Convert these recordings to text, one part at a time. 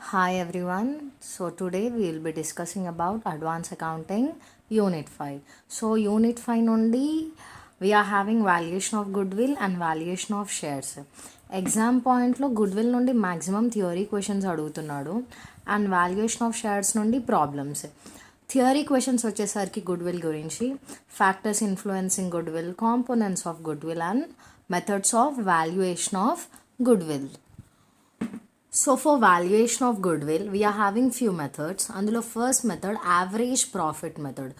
Hi everyone. So today we will be discussing about advanced accounting unit 5. So unit 5 నుండి we are having valuation of goodwill and valuation of shares. Exam పాయింట్లో goodwill నుండి maximum theory questions అడుగుతున్నాడు and valuation of shares నుండి problems. Theory questions వచ్చేసరికి goodwill గురించి factors influencing goodwill, components of goodwill and methods of valuation of goodwill. So for valuation of goodwill, we are having few methods. అందులో first method average profit method.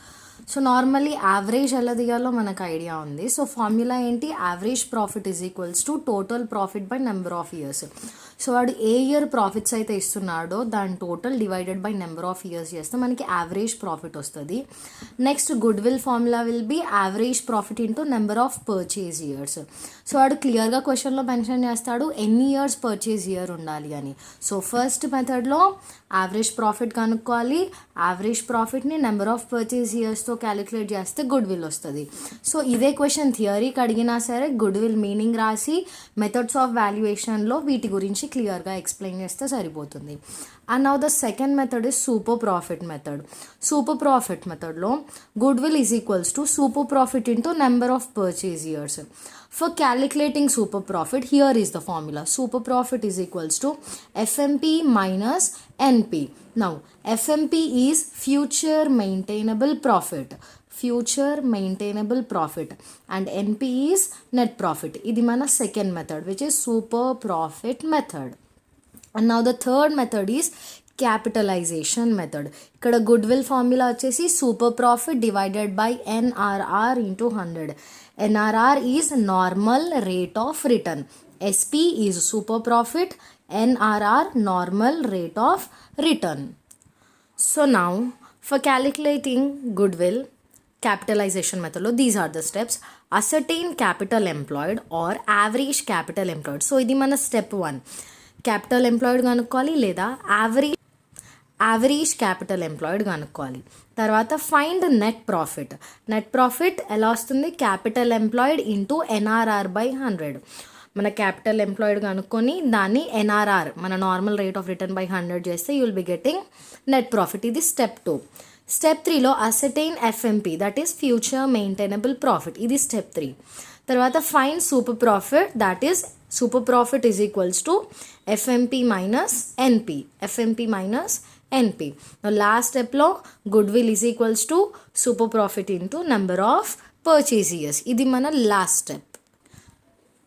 So normally average ఎలా దిగాలో మనకు idea ఉంది. So formula ఏంటి? Average profit is equals to total profit by number of years. So వాడు ఏ year profits అయితే ఇస్తున్నాడో దాని total divided by number of years చేస్తే మనకి average profit వస్తుంది. Next goodwill formula will be average profit into number of purchase years. So వాడు క్లియర్గా క్వశ్చన్లో mention చేస్తాడు ఎన్ని ఇయర్స్ పర్చేజ్ ఇయర్ ఉండాలి అని. సో ఫస్ట్ మెథడ్లో యావరేజ్ ప్రాఫిట్ కనుక్కోవాలి. యావరేజ్ ప్రాఫిట్ని నెంబర్ ఆఫ్ పర్చేజ్ ఇయర్స్తో క్యాలిక్యులేట్ చేస్తే గుడ్విల్ వస్తుంది. సో ఇదే క్వశ్చన్ థియరీకి అడిగినా సరే గుడ్విల్ మీనింగ్ రాసి మెథడ్స్ ఆఫ్ వాల్యుయేషన్లో వీటి గురించి క్లియర్గా ఎక్స్ప్లెయిన్ చేస్తే సరిపోతుంది. And now the second method is super profit method. Super profit మెథడ్లో goodwill is equals to super profit into number of purchase years. For calculating super profit, here is the formula. Super profit is equals to FMP minus NP. Now, FMP is future maintainable profit. Future maintainable profit. And NP is net profit. This is my second method, which is super profit method. And now the third method is capitalization method. ఇక్కడ goodwill formula వచ్చేసి super profit divided by NRR into 100. NRR is normal rate of return, SP is super profit, NRR normal rate of return. So now for calculating goodwill capitalization method lo these are the steps. Ascertain capital employed or average capital employed. So ఇది మన step 1. Capital employed కనుక్కోవాలి లేదా average capital employed కనుక్కోవాలి. తర్వాత find net profit. Net profit ఎలా వస్తుంది? Capital employed into NRR by 100. మన capital employed కనుక్కొని దాన్ని ఎన్ఆర్ఆర్ మన normal rate of return by 100 చేస్తే you will be getting net profit. ఇది స్టెప్ 2. స్టెప్ 3లో ascertain FMP, that is future maintainable profit. ఇది స్టెప్ 3. తర్వాత find super profit, that is super profit is equals to FMP minus NP. FMP minus NP. Now last step lo goodwill is equals to super profit into number of purchase years. Idi mana last step.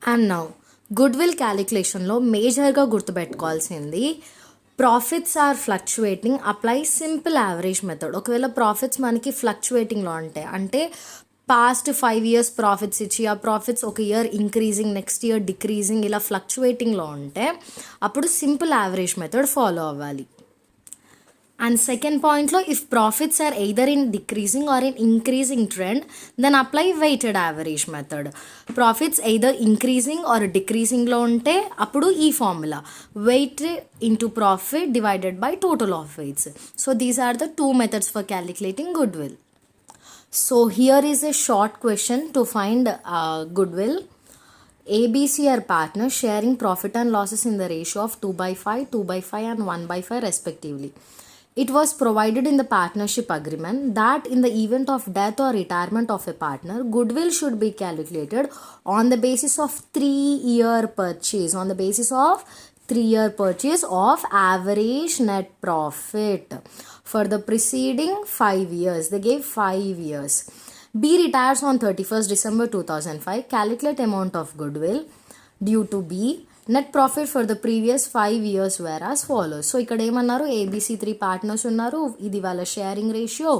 And now goodwill calculation lo major ga gurtu pettukovalsindi profits are fluctuating, apply simple average method. ఒకవేళ profits మనకి ఫ్లక్చువేటింగ్లో అంటే past 5 years profits ఇచ్చి ఆ profits ఒక year increasing, next year decreasing, ఇలా ఫ్లక్చువేటింగ్లో ఉంటే అప్పుడు సింపుల్ యావరేజ్ మెథడ్ ఫాలో అవ్వాలి. అండ్ సెకండ్ పాయింట్లో if profits are either in decreasing or in increasing trend then apply weighted average method. Profits either increasing or డిక్రీజింగ్లో ఉంటే అప్పుడు ఈ formula weight into profit divided by total of weights. So these are the 2 methods for calculating goodwill. So here is a short question to find goodwill. ABC are partners sharing profit and losses in the ratio of 2/5, 2/5 and 1/5 respectively. It was provided in the partnership agreement that in the event of death or retirement of a partner, goodwill should be calculated on the basis of 3-year purchase, on the basis of 3-year purchase of average net profit for the preceding 5 years. They gave 5 years. B retires on 31st December 2005. Calculate amount of goodwill due to B. Net profit for the previous 5 years were as follows. So ఇక్కడ ఏమన్నారు? ABC 3 partners ఉన్నారు. ఇది వాళ్ళ sharing ratio.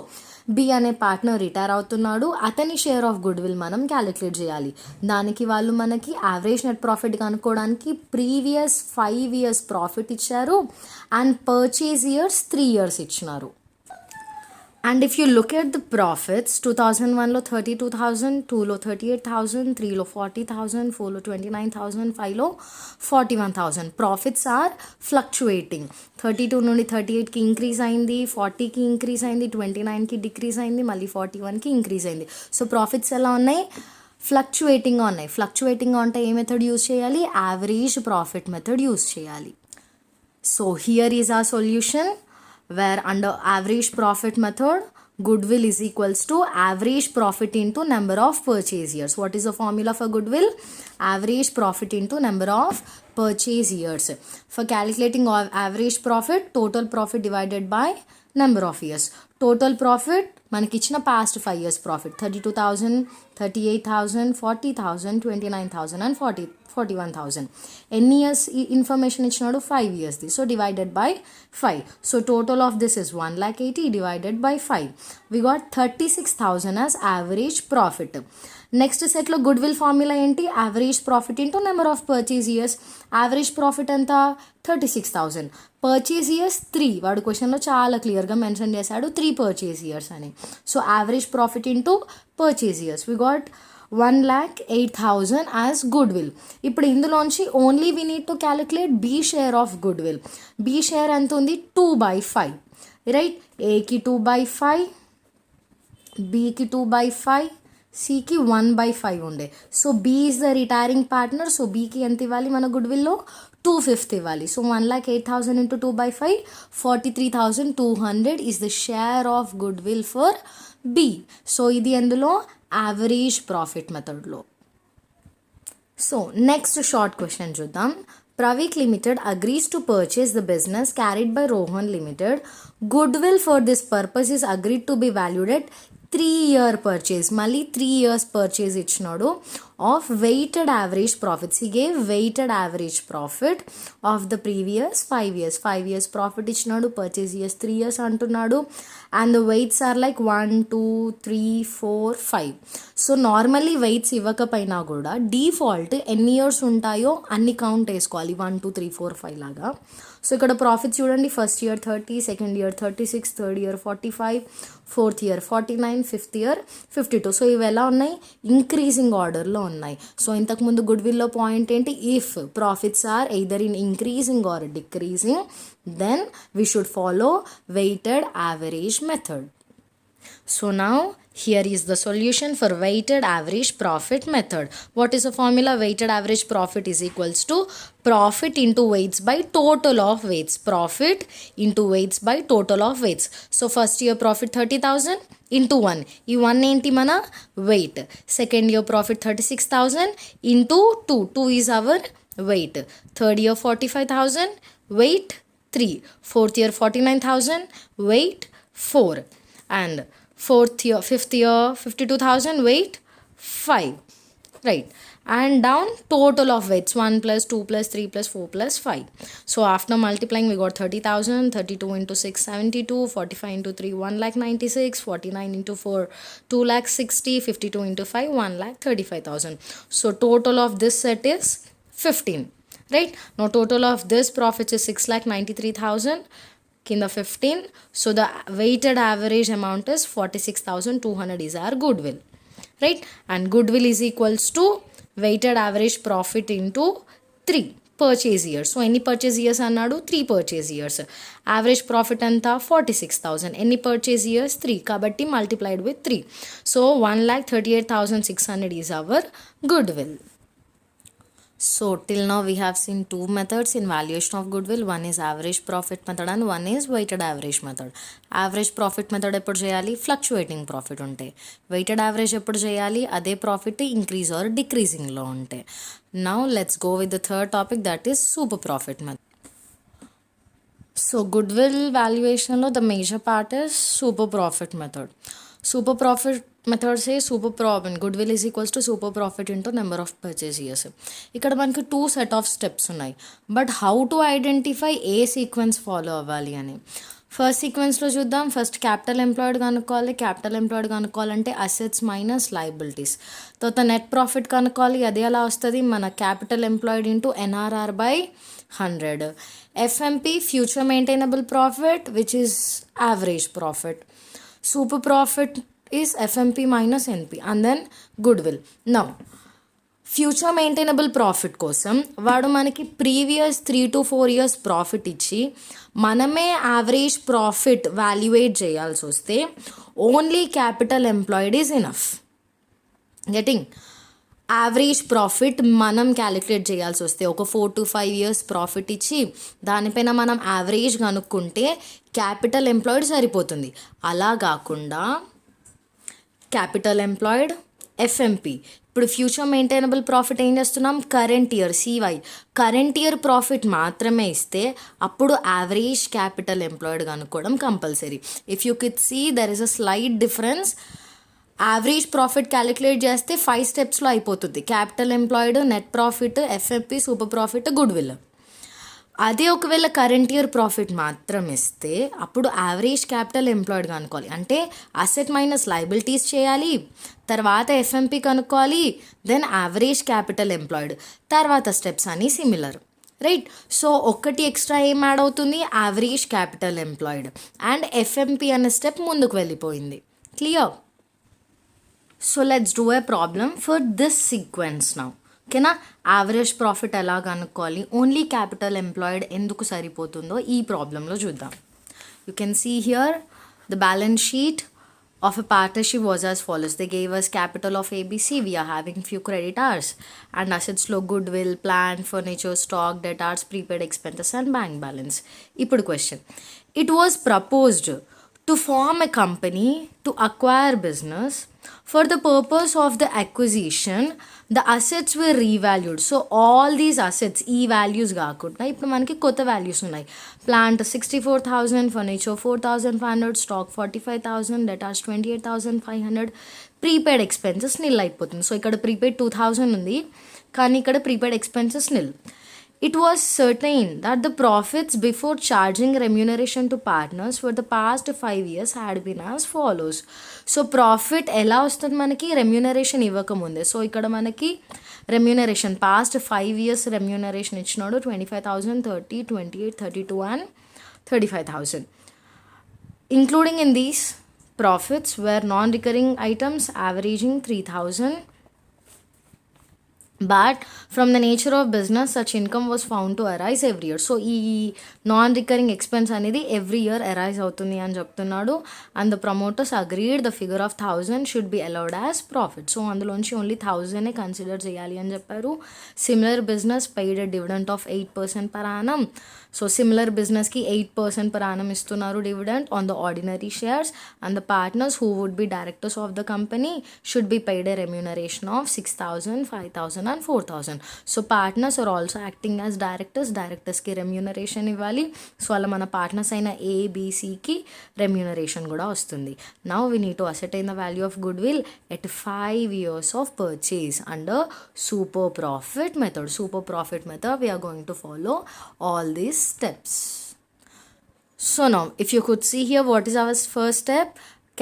B అనే partner retire అవుతున్నాడు. అతని share of good will మనం calculate చేయాలి. దానికి వాళ్ళు మనకి యావరేజ్ నెట్ ప్రాఫిట్ కనుక్కోవడానికి ప్రీవియస్ 5 years ప్రాఫిట్ ఇచ్చారు అండ్ పర్చేజ్ ఇయర్స్ 3 years ఇచ్చినారు. And if you look at the profits, 2001లో 32,000, 2లో 38,000, 3లో 40,000, 4లో 29,000, 5లో 41,000. Profits are fluctuating. 32 నుండి 38కి ఇంక్రీజ్ అయింది, 40కి ఇంక్రీజ్ అయింది, 29కి డిక్రీజ్ అయింది, మళ్ళీ 41కి ఇంక్రీజ్ అయింది. సో ప్రాఫిట్స్ ఎలా ఉన్నాయి? ఫ్లక్చువేటింగ్గా ఉన్నాయి. ఫ్లక్చువేటింగ్గా ఉంటే ఏ మెథడ్ యూజ్ చేయాలి? యావరేజ్ ప్రాఫిట్ మెథడ్ యూజ్ చేయాలి. So here is our solution, where under average profit method, goodwill is equals to average profit into number of purchase years. What is the formula for goodwill? Average profit into number of purchase years. For calculating average profit, total profit divided by number of years. Total profit మనకి ఇచ్చిన past 5 years profit 32,000, 38,000, 40,000, 29,000 and 41,000. ఎన్ని years information ఇచ్చినాడు? 5 years. So divided by 5. So total of this is 1,80,000 divided by 5. We got 36,000 as average profit. Next సెట్లో goodwill formula ఏంటి? Average profit into number of purchase years. Average profit ఎంత? 36,000. Purchase years 3. వాడు క్వశ్చన్లో చాలా క్లియర్గా mention చేశాడు 3 purchase years అని. So average profit into purchase years. We got 1,08,000 as goodwill. ఇప్పుడు ఇందులోంచి only we need to calculate B share of goodwill. B share ఎంత ఉంది? 2/5. రైట్? ఏకి 2/5, బీకి 2/5, సికి 1/5 ఉండే. So B is the retiring partner. So బీకి ఎంత ఇవ్వాలి మన గుడ్విల్లో? 2/5 ఇవ్వాలి. So 1,08,000 into 2/5, 43,200 is the share of goodwill for B. So ఇది ఎందులో? యావరేజ్ ప్రాఫిట్ మెథడ్లో. సో నెక్స్ట్ షార్ట్ క్వశ్చన్ చూద్దాం. Pravik Limited agrees to purchase the business carried by Rohan Limited. Goodwill for this purpose is agreed to be valued at 3-year purchase. మళ్ళీ 3 years purchase ఇచ్చినాడు of weighted average profits. He gave weighted average profit of the previous 5 years. 5 years profit ఇచ్చినాడు, purchase years 3 years అంటున్నాడు. And the weights are like 1, 2, 3, 4, 5. So normally weights ఇవ్వకపోయినా కూడా default ఎన్ని years ఉంటాయో అన్ని count వేసుకోవాలి, 1, 2, 3, 4, 5 లాగా. సో ఇక్కడ ప్రాఫిట్ చూడండి, first year 30, second year 36, third year 45, fourth year 49, fifth year 52. So ఇవి ఎలా ఉన్నాయి? ఇంక్రీజింగ్ ఆర్డర్లో ఉన్నాయి. సో ఇంతకుముందు గుడ్విల్లో పాయింట్ ఏంటి? If profits are either in increasing or decreasing, then we should follow weighted average method. So now here is the solution for weighted average profit method. What is the formula? Weighted average profit is equals to profit into weights by total of weights. Profit into weights by total of weights. So first year profit 30,000 into 1. ఈ 1 ఏంటి? మన weight. Second year profit 36,000 into 2. 2 is our weight. Third year 45,000, weight 3. Fourth year 49,000, weight 4. And fifth year 52,000, weight 5. Right? And down total of weights 1 plus 2 plus 3 plus 4 plus 5. So after multiplying we got 30,000, 32 into 6 72, 45 into 3 1,96,000, 49 into 4 2,60,000, 52 into 5 1,35,000. So total of this set is 15. Right? Now total of this profits is 6,93,000 kinda 15. So the weighted average amount is 46,200 is our goodwill. Right? And goodwill is equals to weighted average profit into 3 purchase years. So any purchase years అన్నాడు? 3 purchase years. Average profit అంతా 46,000. Any purchase years? 3. కాబట్టి multiplied with 3. So 1,38,600 is our goodwill. So till now we have seen 2 methods in valuation of goodwill. One is average profit method and one is weighted average method. Average profit method ఎప్పుడు చేయాలి? Fluctuating profit ఉంటే. Weighted average ఎప్పుడు చేయాలి? అదే profit increase or డిక్రీజింగ్లో ఉంటే. Now let's go with the third topic, that is super profit method. So goodwill valuation లో the major part is super profit method. Super profit method say super profit goodwill is equals to super profit into number of purchase years. ఇక్కడ మనకి 2 set of steps ఉన్నాయి. But how to identify ఏ sequence follow అవ్వాలి అని. First సీక్వెన్స్లో చూద్దాం. First capital employed కనుక్కోవాలి. Capital employed కనుక్కోవాలంటే అసెట్స్ మైనస్ లయబిలిటీస్. తర్వాత నెట్ ప్రాఫిట్ కనుక్కోవాలి. అది ఎలా వస్తుంది? మన capital employed into NRR by 100. FMP future maintainable profit which is average profit. Super profit is FMP minus NP and then goodwill. Now future maintainable profit కోసం వాడు మనకి previous 3 to 4 years profit ఇచ్చి మనమే యావరేజ్ ప్రాఫిట్ వాల్యుయేట్ చేయాల్సి వస్తే only capital employed is enough. Getting average profit మనం calculate చేయాల్సి వస్తే ఒక 4 to 5 years ప్రాఫిట్ ఇచ్చి దానిపైన మనం యావరేజ్ కనుక్కుంటే క్యాపిటల్ ఎంప్లాయిడ్ సరిపోతుంది. అలా కాకుండా క్యాపిటల్ ఎంప్లాయిడ్, ఎఫ్ఎంపి. ఇప్పుడు ఫ్యూచర్ మెయింటైనబుల్ ప్రాఫిట్ ఏం చేస్తున్నాం, current year CY, current year profit మాత్రమే ఇస్తే అప్పుడు యావరేజ్ క్యాపిటల్ ఎంప్లాయిడ్ కనుక్కోవడం compulsory. If you kid see there is a slight difference. Average profit calculate చేస్తే 5 స్టెప్స్లో అయిపోతుంది. Capital employed, net profit, FMP, super profit, goodwill. అదే ఒకవేళ కరెంట్ ఇయర్ ప్రాఫిట్ మాత్రం ఇస్తే అప్పుడు యావరేజ్ క్యాపిటల్ ఎంప్లాయిడ్ కనుక్కోవాలి. అంటే అసెట్ మైనస్ లయబిలిటీస్ చేయాలి, తర్వాత ఎఫ్ఎంపి కనుక్కోవాలి, దెన్ యావరేజ్ క్యాపిటల్ ఎంప్లాయిడ్, తర్వాత స్టెప్స్ అన్నీ సిమిలర్, రైట్. సో ఒక్కటి ఎక్స్ట్రా ఏం యాడ్ అవుతుంది, average capital employed and FMP అనే స్టెప్ ముందుకు వెళ్ళిపోయింది. Clear? So let's do a problem for this sequence now. ఓకేనా? యావరేజ్ ప్రాఫిట్ ఎలా కనుక్కోవాలి, ఓన్లీ క్యాపిటల్ ఎంప్లాయిడ్ ఎందుకు సరిపోతుందో ఈ ప్రాబ్లంలో చూద్దాం. You can see here the balance sheet of a partnership was as follows. They gave us capital of ABC. We are having few creditors and assets lo goodwill, plant, furniture, stock, debtors, prepaid expenses and bank balance. Ippudu question. It was proposed to form a company to acquire business. For the purpose of the acquisition, the assets were revalued. So all these assets, ఈ values కాకుండా ఇప్పుడు మనకి కొత్త values ఉన్నాయి. Plant 64,000, furniture 4,500, stock 45,000, debtors 28,500, prepaid expenses nil అయిపోతుంది. So ఇక్కడ prepaid 2,000 ఉంది, కానీ ఇక్కడ prepaid expenses nil. It was certain that the profits before charging remuneration to partners for the past 5 years had been as follows. So profit ఎలా వస్తుంది మనకి, remuneration ఇవ్వకముందే. So ఇక్కడ మనకి రెమ్యూనరేషన్ పాస్ట్ 5 years రెమ్యూనరేషన్ ఇచ్చినాడు 25,000, 30, 28, 32 and 35,000. Including in these profits were non-recurring items averaging 3,000. But from the nature of business, such income was found to arise every year. So ఈ non recurring expense అనేది every year arise అవుతుంది అని చెప్తున్నాడు. And the promoters agreed the figure of 1,000 should be allowed as profit. So అందులోంచి only 1,000 consider చేయాలి అని చెప్పారు. Similar business paid dividend of 8% per annum. So similar బిజినెస్కి 8% per annum ఇస్తున్నారు dividend on the ordinary shares. And the partners who would be directors of the company should be paid a remuneration of 6,000, 5,000 and 4,000. So partners are also acting as directors. డైరెక్టర్స్కి remuneration ఇవ్వాలి. So అలా మన partners అయిన ఏబిసికి remuneration కూడా వస్తుంది. Now we need to ascertain the value of goodwill at 5 years of purchase under super profit method. Super profit method we are going to follow all these steps. So now if you could see here, what is our first step,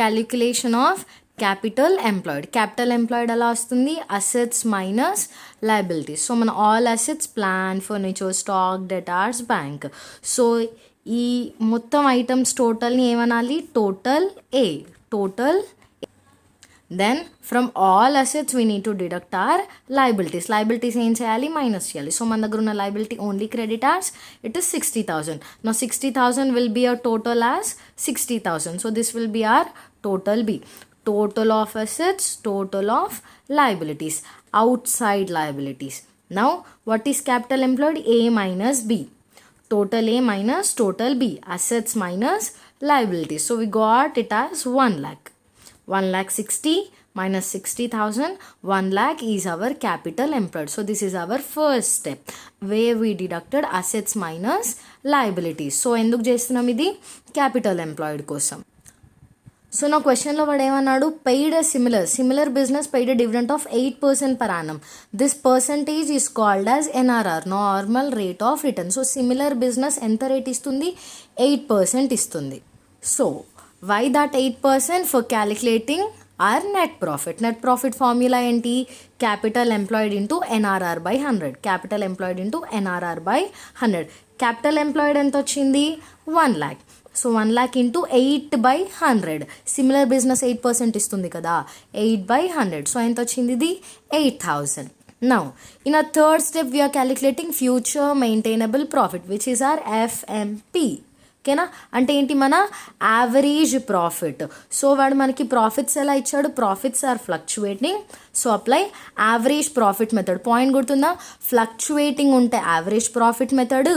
calculation of capital employed. Capital employed ఎలా వస్తుంది, assets minus liabilities. So మన all assets, plan, furniture, stock, debtors, bank. So ఈ మొత్తం items టోటల్ని ఏమనాలి, total A. Total then from all assets we need to deduct our liabilities. Liabilities ఏం చేయాలి, minus చేయాలి. సో మన దగ్గర ఉన్న liability only creditors, it is 60,000. నా 60,000 will be our total as 60,000. So this will be our total B. Total of assets, total of liabilities, outside liabilities. Now what is capital employed, A minus B. Total A minus total B, assets minus liabilities. So we got it as 1 lakh. 1,60,000 minus 60,000, 1 lakh is our capital employed. So this is our first step where we deducted assets minus liabilities. So ఎందుకు చేస్తున్నాం ఇది, capital employed కోసం. So నా క్వశ్చన్లో వాడు ఏమన్నాడు, paid similar business paid dividend of 8% per annum. This percentage is called as NRR, normal rate of return. So similar business ఎంత rate ఇస్తుంది, 8% ఇస్తుంది. So why that 8%, for calculating our net profit. Net profit formula ఏంటి, capital employed into NRR by 100. Capital employed into NRR by 100. Capital employed ఎంత వచ్చింది, 1 lakh. So 1 lakh into 8/100. Similar business 8% ఇస్తుంది కదా, 8/100. So ఎంత వచ్చింది ఇది, 8,000. Now in a third step we are calculating future maintainable profit which is our FMP. ఓకేనా. అంటే ఏంటి, మన యావరేజ్ ప్రాఫిట్. సో వాడు మనకి ప్రాఫిట్స్ ఎలా ఇచ్చాడు, profits are fluctuating, so apply average profit method. Point గుర్తుందా, ఫ్లక్చువేటింగ్ ఉంటే average profit method,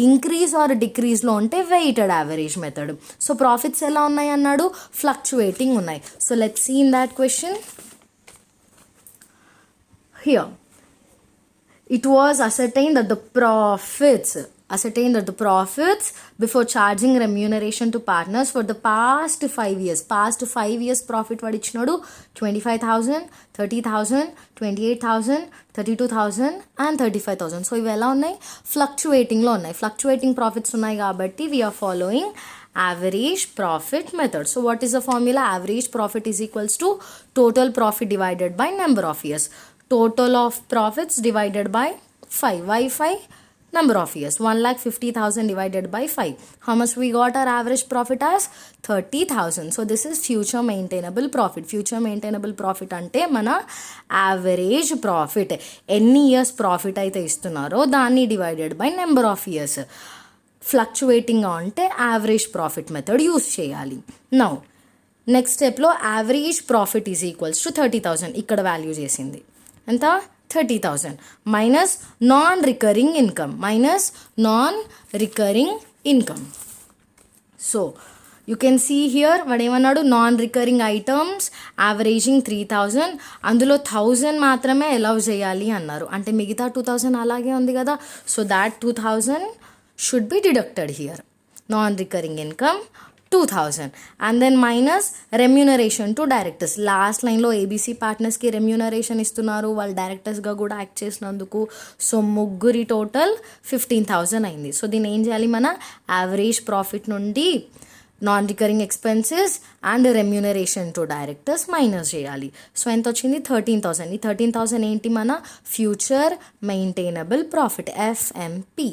increase or డిక్రీజ్లో ఉంటే weighted average method. So profits ఎలా ఉన్నాయి అన్నాడు, ఫ్లక్చువేటింగ్ ఉన్నాయి. So let's see in that question. Here, it was ascertained that the profits before charging remuneration to partners for the past 5 years profit వాడు ఇచ్చినాడు 25,000, 30,000, 28,000, 32,000 and 35,000. So ఇవి ఎలా ఉన్నాయి, ఫ్లక్చువేటింగ్లో ఉన్నాయి. ఫ్లక్చువేటింగ్ ప్రాఫిట్స్ ఉన్నాయి కాబట్టి we are following average profit method. So what is the formula, average profit is equals to total profit divided by number of years. Total of profits divided by 5. Why 5? Number of years. 1,50,000 divided by 5. How much we got our average profit as? 30,000. So this is future maintainable profit. Future maintainable profit ante mana average profit. Any years profit aithe istunaro danni divided by number of years. Fluctuating అంటే average profit method use చేయాలి. Now next స్టెప్లో average profit is equals to 30,000 ఇక్కడ value చేసింది ఎంత, 30,000 minus non recurring income. So you can see here వాడు ఏమన్నాడు, non recurring items averaging 3,000, అందులో 1,000 మాత్రమే అలౌ చేయాలి అన్నారు. అంటే మిగతా 2,000 అలాగే ఉంది కదా. So that 2,000 should be deducted here. Non-recurring income 2,000 and then minus remuneration to directors. Last లైన్లో ఏబీసీ పార్ట్నర్స్కి రెమ్యూనరేషన్ ఇస్తున్నారు, వాళ్ళు డైరెక్టర్స్గా కూడా యాక్ట్ చేసినందుకు. సో ముగ్గురి టోటల్ 15,000 అయింది. సో దీన్ని ఏం చేయాలి, మన యావరేజ్ ప్రాఫిట్ నుండి non recurring expenses and remuneration to directors minus చేయాలి. సో ఎంత వచ్చింది, 13,000. ఈ 13,000 ఏంటి, మన future maintainable profit FMP.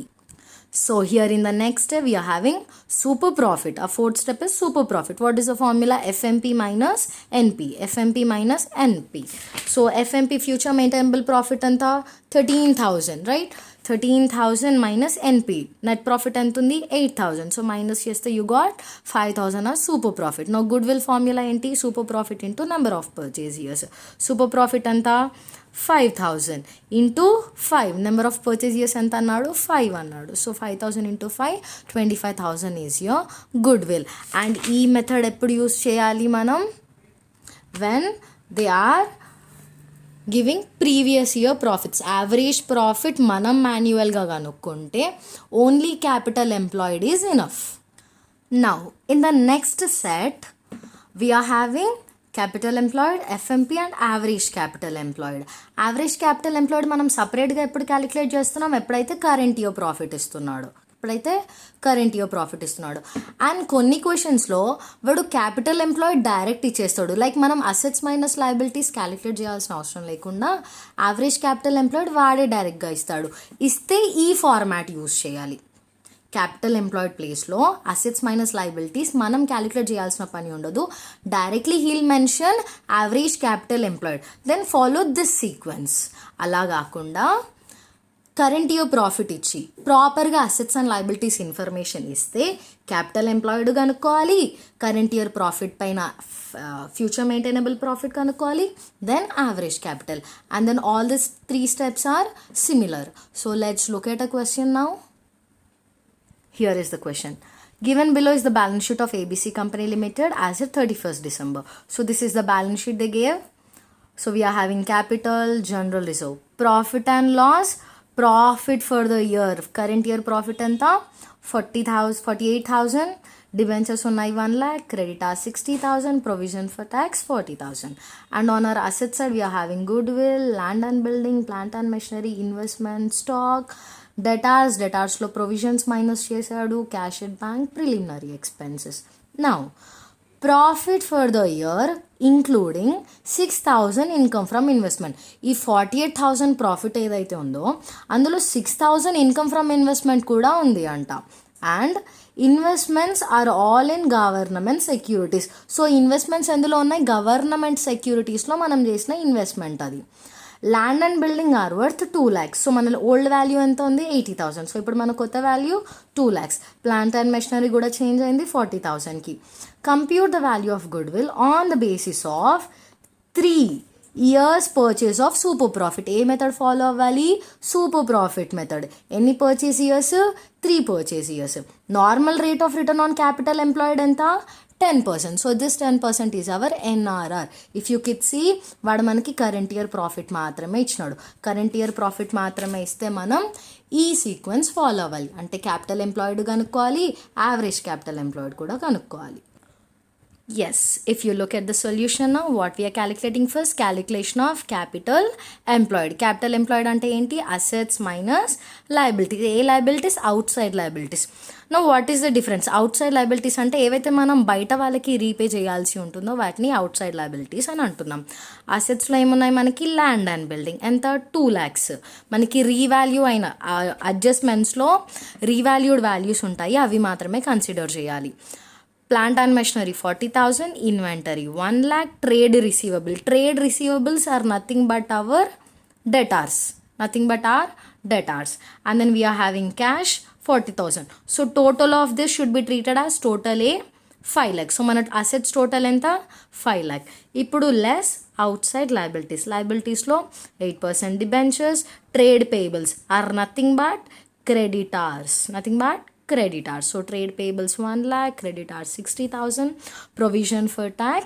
So here in the next step we are having super profit. Our fourth step is super profit. What is the formula, FMP minus NP. So FMP future maintainable profit anta 13,000, right? 13,000 minus NP net profit entundi 8,000. So minus cheste you got 5,000 as super profit. Now goodwill formula enti, super profit into number of purchase years. Super profit anta 5,000 into 5, number of purchase years ఎంత అన్నాడు, 5 అన్నాడు. So 5,000 into 5, 25,000 is your goodwill. And ఈ method ఎప్పుడు use చేయాలి మనం, when they are giving previous year profits. Average profit మనం మాన్యువల్గా కనుక్కుంటే only capital employed is enough. Now in the next set we are having capital employed, FMP and average capital employed. Average capital employed మనం సపరేట్గా ఎప్పుడు calculate చేస్తున్నాం, ఎప్పుడైతే current year profit ఇస్తున్నాడు. And కొన్ని క్వశ్చన్స్లో వాడు క్యాపిటల్ ఎంప్లాయిడ్ డైరెక్ట్ ఇచ్చేస్తాడు. లైక్ మనం అసెట్స్ మైనస్ లయబిలిటీస్ క్యాలిక్యులేట్ చేయాల్సిన అవసరం లేకుండా యావరేజ్ క్యాపిటల్ ఎంప్లాయిడ్ వాడే డైరెక్ట్గా ఇస్తాడు. ఇస్తే ఈ ఫార్మాట్ యూజ్ చేయాలి. క్యాపిటల్ ఎంప్లాయిడ్ ప్లేస్లో అసెట్స్ మైనస్ లయబిలిటీస్ మనం క్యాలిక్యులేట్ చేయాల్సిన పని ఉండదు. Directly he'll mention average capital employed, then follow this sequence. అలా కాకుండా కరెంట్ ఇయర్ ప్రాఫిట్ ఇచ్చి ప్రాపర్గా అసెట్స్ అండ్ లయబిలిటీస్ ఇన్ఫర్మేషన్ ఇస్తే క్యాపిటల్ ఎంప్లాయిడ్ కనుక్కోవాలి, కరెంట్ ఇయర్ ప్రాఫిట్ పైన ఫ్యూచర్ మెయింటైనబుల్ ప్రాఫిట్ కనుక్కోవాలి, then average capital, and then all this 3 steps are similar. So let's look at a question now. Here is the question. Given below is the balance sheet of ABC Company Limited as of 31st December. So this is the balance sheet they gave. So we are having capital, general reserve, profit and loss. Profit for the year, current year profit anta 48,000. Debentures ఉన్నాయి 1 lakh, creditors 60,000, provision for tax 40,000. And on our asset side we are having goodwill, land and building, plant and machinery, investment, stock, debtors లో provisions minus చేశాడు, cash at bank, preliminary expenses. Now profit for the year including 6,000 income from investment. ఈ 48,000 profit ఏదైతే ఉందో అందులో 6,000 income from investment కూడా ఉంది అంట. And investments are all in government securities. So investments ఎందులో ఉన్నాయి, గవర్నమెంట్ సెక్యూరిటీస్లో మనం చేసిన ఇన్వెస్ట్మెంట్ అది. Land and building are worth 2 lakhs. So మన ఓల్డ్ వాల్యూ ఎంత ఉంది 80,000. సో ఇప్పుడు మన కొత్త value 2 lakhs. Plant and machinery కూడా చేంజ్ అయింది 40,000కి. Compute the value of goodwill on the basis of 3 years purchase of super profit. ఏ మెథడ్ ఫాలో అవ్వాలి? Super profit method. ఎన్ని purchase years? 3 purchase years. Normal rate of return on capital employed ఎంత? 10%. So this 10% is our NRR. If you kid see, వాడు మనకి current year profit మాత్రమే ఇచ్చినాడు. Current year profit మాత్రమే ఇస్తే మనం ఈ సీక్వెన్స్ ఫాలో అవ్వాలి. అంటే క్యాపిటల్ ఎంప్లాయిడ్ కనుక్కోవాలి, యావరేజ్ క్యాపిటల్ ఎంప్లాయిడ్ కూడా కనుక్కోవాలి. Yes, if you look at the solution now, what we are calculating first, calculation of capital employed. Capital employed ante enti? Assets minus liabilities. A liabilities? Outside liabilities. Now what is the difference? Outside liabilities అంటే ఏవైతే మనం బయట వాళ్ళకి repay చేయాల్సి ఉంటుందో వాటిని outside liabilities అని అంటున్నాం. అసెట్స్లో ఏమున్నాయి మనకి? Land and building. ఎంత? 2 lakhs. మనకి రీవాల్యూ అయిన అడ్జస్ట్మెంట్స్లో రీవాల్యూడ్ వాల్యూస్ ఉంటాయి, అవి మాత్రమే కన్సిడర్ చేయాలి. Plant and machinery 40,000, inventory 1 lakh, trade receivable. Trade receivables are nothing but our debtors. Nothing but our debtors. And then we are having cash 40,000. So total of this should be treated as total A 5 lakh. So మన assets total ఎంత? 5 lakh. ఇప్పుడు less outside liabilities. Liabilitiesలో 8% debentures, trade payables are nothing but creditors. Nothing but creditors. So trade payables 1 lakh, creditors 60,000, provision for tax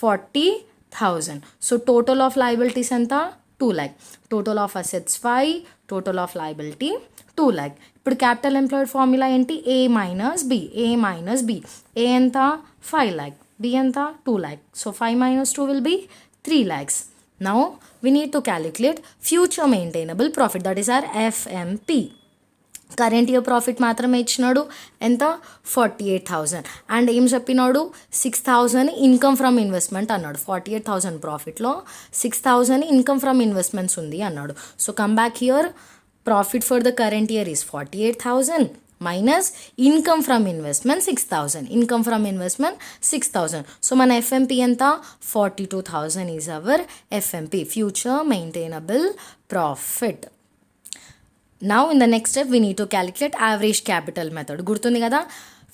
40,000. So total of liabilities enta 2 lakh. Total of assets 5, total of liability 2 lakh. ఇప్పుడు capital employed formula ఏంటి? A minus B. A minus B. A ఎంత? 5 lakh. B ఎంత? 2 lakh. So 5 minus 2 will be 3 lakhs. Now we need to calculate future maintainable profit, that is our FMP. Current year profit మాత్రమే ఇచ్చినాడు. ఎంత? 48,000. And ఏం చెప్పినాడు? 6,000 income from investment అన్నాడు. 48,000 ప్రాఫిట్లో 6,000 income from investments ఉంది అన్నాడు. So come back here, profit for the current year is 48,000 minus income from investment 6,000. Income from investment 6,000. So మన FMP ఎంత? 42,000 is our FMP, future maintainable profit. Now in the next step we need to calculate average capital method. గుర్తుంది కదా?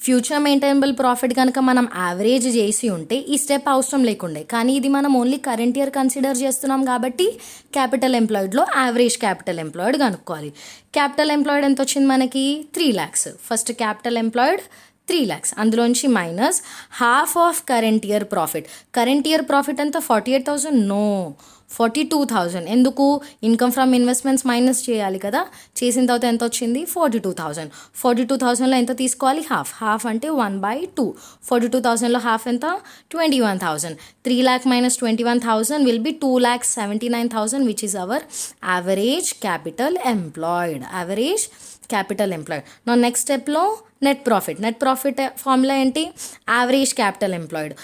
Future maintainable profit కనుక మనం average చేసి ఉంటే ఈ step అవసరం లేకుండే, కానీ ఇది మనం ఓన్లీ కరెంట్ ఇయర్ కన్సిడర్ చేస్తున్నాం కాబట్టి క్యాపిటల్ ఎంప్లాయిడ్లో యావరేజ్ క్యాపిటల్ ఎంప్లాయిడ్ కనుక్కోవాలి. క్యాపిటల్ ఎంప్లాయిడ్ ఎంత వచ్చింది మనకి? 3 lakhs. First capital employed 3 lakhs, అందులోంచి minus half of current year profit. Current year profit ఎంత? 48,000? నో, 42,000. ఎందుకు? ఇన్కమ్ ఫ్రమ్ ఇన్వెస్ట్మెంట్స్ మైనస్ చేయాలి కదా. చేసిన తర్వాత ఎంత వచ్చింది? 42,000. 42,000లో ఎంత తీసుకోవాలి? హాఫ్. హాఫ్ అంటే 1/2. 42,000లో హాఫ్ ఎంత? 21,000. 3 lakh minus 21,000 will be 2,79,000, which is our average capital employed. Average capital employed. Now next stepలో net profit. Net profit formula ఏంటి? Average capital employed.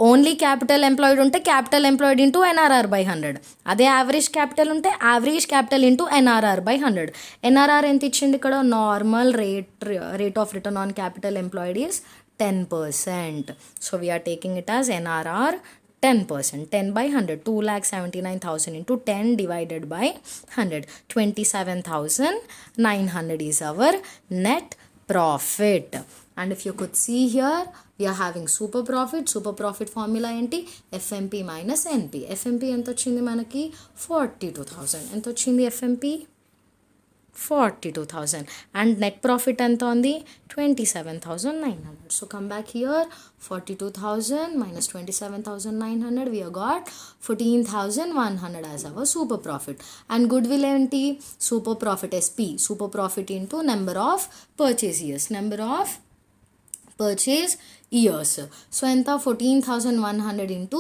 Only capital employed ఉంటే capital employed into NRR by 100. అదే average capital ఉంటే average capital into NRR by 100. NRR ఎంత ఇచ్చింది ఇక్కడ? Normal rate of return on capital employed is 10%. So we're taking it as NRR 10%. 10 by 100. 2,79,000 into 10 divided by 100. 27,900 is our net profit. And if you could see here, we are having super profit. Super profit formula enti? FMP minus NP. FMP ఎంత వచ్చింది మనకి? 42,000. ఎంత వచ్చింది FMP? 42,000. And net profit ఎంత ఉంది? 27,900. So come back here, 42,000 minus 27,900, we have got 14,100 as our super profit. And goodwill enti? Super profit SP. Super profit into number of purchase years. Number of purchase years. So ఎంత? 14,100 into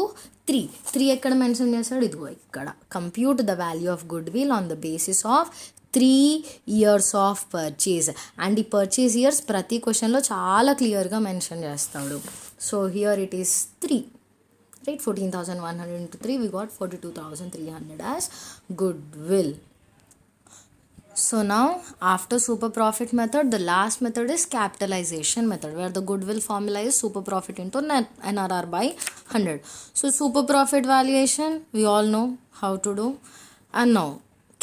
3 ఎక్కడ mention చేస్తాడు? ఇదిగో ఇక్కడ. Compute the value of goodwill on the basis of 3 years of purchase. And ఈ purchase years ప్రతి క్వశ్చన్లో చాలా క్లియర్గా మెన్షన్ చేస్తాడు. So here it is 3, right? 14,100 into 3, we got 42,300 as goodwill. So now after super profit method, the last method is capitalization method, where the goodwill formula is super profit into net NRR by 100. So super profit valuation we all know how to do. And no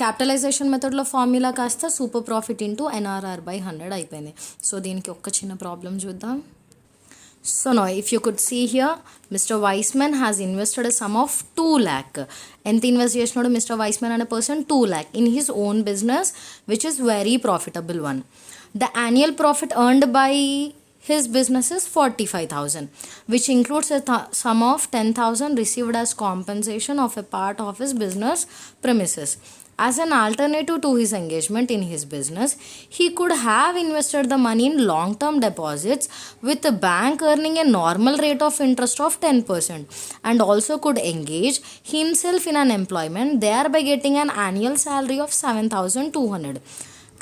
capitalization మెథడ్లో formula కాస్త super profit into NRR by 100 అయిపోయింది. So దీనికి ఒక్క చిన్న problem చూద్దాం. So now if you could see here, Mr. Weissman has invested a sum of 2 lakh. ఎంత invest చేసినాడు mister వైస్మెన్ అనే person 2 lakh in his own business, which is very profitable one. The annual profit earned by his business is 45,000, which includes a sum of 10,000 received as compensation of a part of his business premises. As an alternative to his engagement in his business, he could have invested the money in long-term deposits with the bank earning a normal rate of interest of 10%, and also could engage himself in an employment, thereby getting an annual salary of 7,200.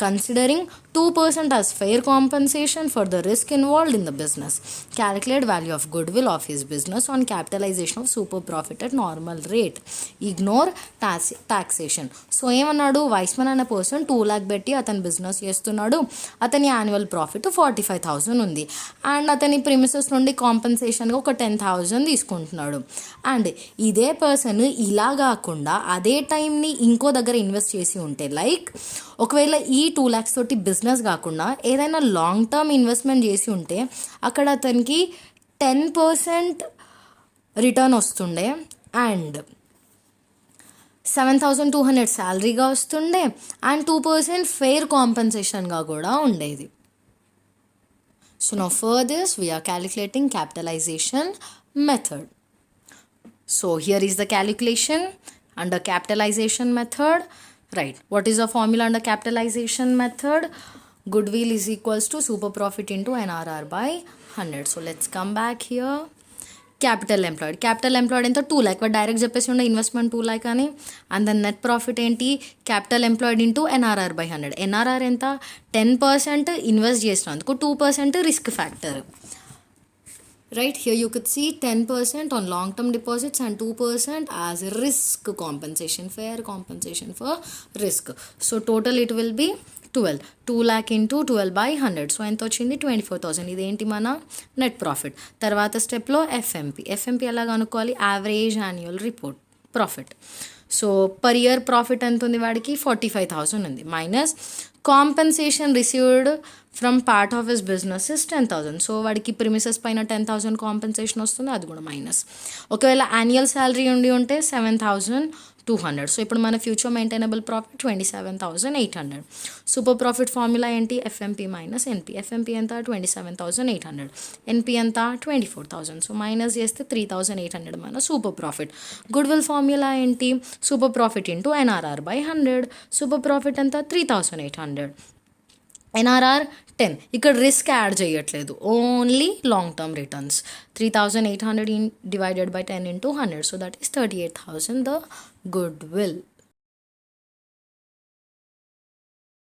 Considering 2% as fair compensation for the risk involved in the business, calculate value of goodwill of his business on capitalization of super profit at normal rate. Ignore taxation. So ఏమన్నాడు, Weizmann అనే person 2 lakh పెట్టి అతని business చేస్తున్నాడు. అతని annual profit 45,000 ఉంది. And అతని premises నుండి కాంపెన్సేషన్గా ఒక 10,000 తీసుకుంటున్నాడు. అండ్ ఇదే పర్సన్ ఇలా కాకుండా అదే టైంని ఇంకో దగ్గర ఇన్వెస్ట్ చేసి ఉంటే, లైక్ ఒకవేళ ఈ 2 lakhs తోటి బిజినెస్ కాకుండా ఏదైనా లాంగ్ టర్మ్ ఇన్వెస్ట్మెంట్ చేసి ఉంటే అక్కడ అతనికి 10% రిటర్న్ వస్తుండే అండ్ 7,200 శాలరీగా వస్తుండే అండ్ 2% ఫెయిర్ కాంపెన్సేషన్గా కూడా ఉండేది. So now for this we are calculating capitalization method. So here is the calculation under capitalization method. Right, what is the formula under capitalization method? Goodwill is equals to super profit into NRR by 100. So let's come back here. Capital employed ఎంత 2 lakh but direct చెప్పేసి ఉండే investment 2 lakh అని. And then net profit ఏంటి, capital employed into NRR by 100. NRR ఎంత, 10% invest చేసినందుకు 2% risk factor. Right, here you could see 10% on long term deposits and 2% as risk compensation, fair compensation for risk. So total it will be 2 lakh into 12 by 100. So ఎంత వచ్చింది, 24,000. ఇదేంటి మన net profit. తర్వాత స్టెప్లో FMP ఎలా కనుక్కోవాలి, average annual report profit. So per year profit ఎంత ఉంది వాడికి, 45,000 ఉంది. Minus compensation received from part of his business is 10,000. So వాడికి ప్రిమిసెస్ పైన 10,000 కాంపెన్సేషన్ వస్తుంది, అది కూడా మైనస్. ఒకవేళ యాన్యువల్ శాలరీ ఉంటే 7,200. సో ఇప్పుడు మన future maintainable profit 27,800. Super profit formula ఏంటి, ఎఫ్ఎంపి మైనస్ ఎన్పి. ఎఫ్ఎంపి ఎంత, 27,800. ఎన్పి ఎంత, 24,000. సో మైనస్ చేస్తే 3,800 మన సూపర్ ప్రాఫిట్. గుడ్విల్ ఫార్ములా ఏంటి, super profit into NRR by 100. Super profit ఎంత, 3,800. ఎన్ఆర్ఆర్ 10. ఇక్కడ రిస్క్ యాడ్ చేయట్లేదు, only long term returns. 3,800 divided by 10 into 100. So that is 38,000 the good will.